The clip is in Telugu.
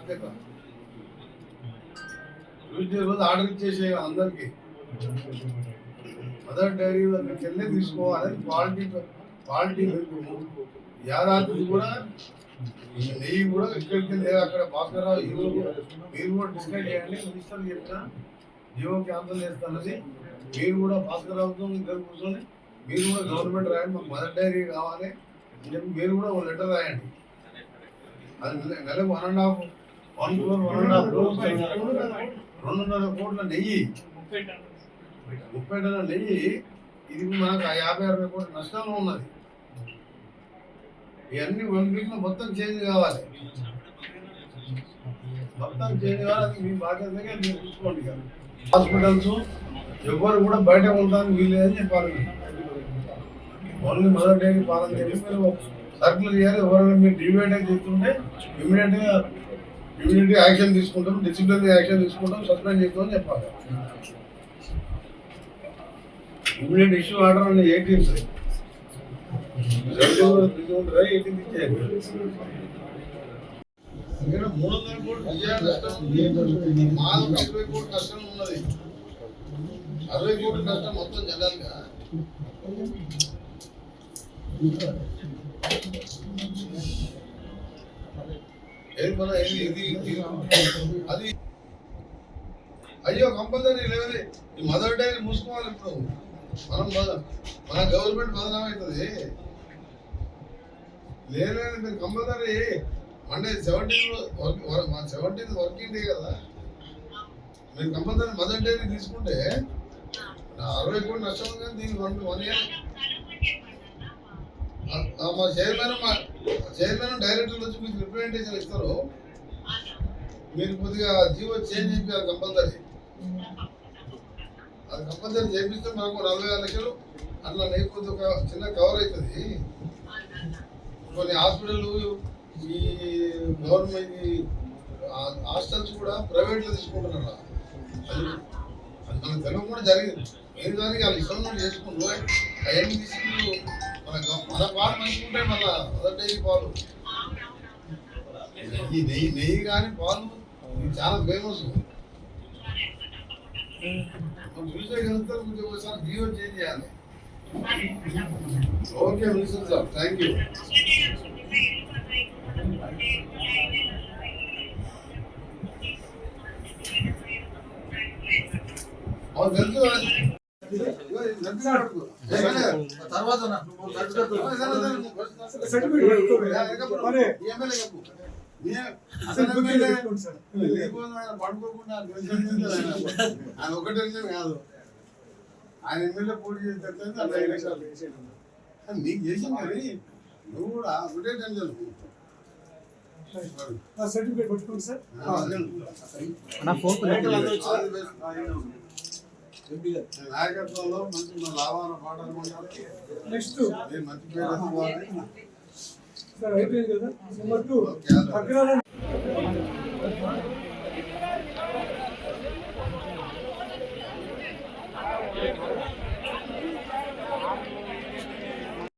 బాధ్యత. ట్యూస్డే రోజు ఆర్డర్ ఇచ్చేసే అందరికి మదర్ డైరీ దగ్గరికి వెళ్ళి తీసుకోవాలి. క్వాలిటీ యాదాద్రి కూడా నెయ్యి కూడా ఇక్కడికి లేదు. అక్కడ భాస్కరరావు మీరు కూడా డిస్కస్ చేయండి. మినిస్టర్ చెప్తా జీవో క్యాన్సల్ చేస్తానని మీరు కూడా భాస్కరరావుతో ఇద్దరు కూర్చొని మీరు కూడా గవర్నమెంట్ రాయండి, మాకు మదర్ డైరీ కావాలి అని చెప్పి మీరు కూడా ఒక లెటర్ రాయండి. అది నెలకు 1.5 crore 2.5 కోట్ల నెయ్యి, 30 టన్నుల నెయ్యి. ఇది మనకు 50-60 కోట్ల నష్టంలో ఉన్నది. ఇవన్నీ 1 వీక్లో మొత్తం చేంజ్ కావాలి. అది మీ బాధ్యతగా మీరు చూసుకోండి. హాస్పిటల్స్ ఎవరు కూడా బయట ఉండడానికి వీలేదని చెప్పాలి. ఓన్లీ మదర్ డైరీ పాలన చేసి మీరు సర్కులర్ చేయాలి. ఎవరైనా మీరు డివైడ్ చేస్తుంటే ఇమీడియట్గా యాక్షన్ తీసుకుంటాం, డిసిప్లినరీ యాక్షన్ తీసుకుంటాం, సస్పెండ్ చేస్తామని చెప్పాలి. ఇమీడియట్ ఇష్యూ ఆర్డర్ అని 18th ఇచ్చేయండి. 300 కోట్లు విజయాలు నష్టం, మాకు 60 కోట్ల నష్టం ఉన్నది. 60 కోట్ల నష్టం మొత్తం జనాలుగా. అది అయ్యో కంపల్సరీ లేదు. ఈ మదర్ డైరీ మూసుకోవాలి. ఇప్పుడు మన గవర్నమెంట్ బదనాం అవుతుంది. లేదు మీరు compulsory Monday 17th working day కదా, మీరు కంపల్సరీ మదర్ డైరీ తీసుకుంటే 60 కోట్ల నష్టం ఉంది. కానీ దీనికి 1 year మా చైర్మన్ డైరెక్టర్లు వచ్చి మీకు రిప్రజెంటేషన్ ఇస్తారు. మీరు కొద్దిగా జీవో చేంజ్ చేయాలి కంపల్సరీ. అది కంపల్సరీ చేపిస్తే మనకు 40,000 లక్షలు అట్లా లేకపోతే ఒక చిన్న కవర్ అవుతుంది. కొన్ని హాస్పిటల్ ఈ గవర్నమెంట్ హాస్టల్స్ కూడా ప్రైవేట్లో తీసుకుంటున్నారు. అది మనకు తెలియక కూడా జరిగింది. మీరు దానికి వాళ్ళు ఇష్టం చేసుకుంటూ అవన్నీ తీసుకుంటూ మన పాలు మంచుకుంటే మన మదర్ డైరీ పాలు, ఈ నెయ్యి కానీ పాలు చాలా ఫేమస్. చూసే కలుగుతారు. కొంచెం ఒకసారి జీవో చేంజ్ చేయాలి. Okay minister sir, thank you. తర్వాత పడుకోకుండా ఆయన ఒకటే కాదు, ఆయన ఎమ్మెల్యే పోటీ చేస్తే అట్లా ఎలక్షన్ నీకు చేసాం. కానీ నువ్వు కూడా ఒకటే టెన్షన్. సర్టిఫికేట్ పెట్టుకోండి సార్. నాయకత్వంలో మంచి మన లాభాల పాటలు మంచి పేరు అయిపోయింది కదా.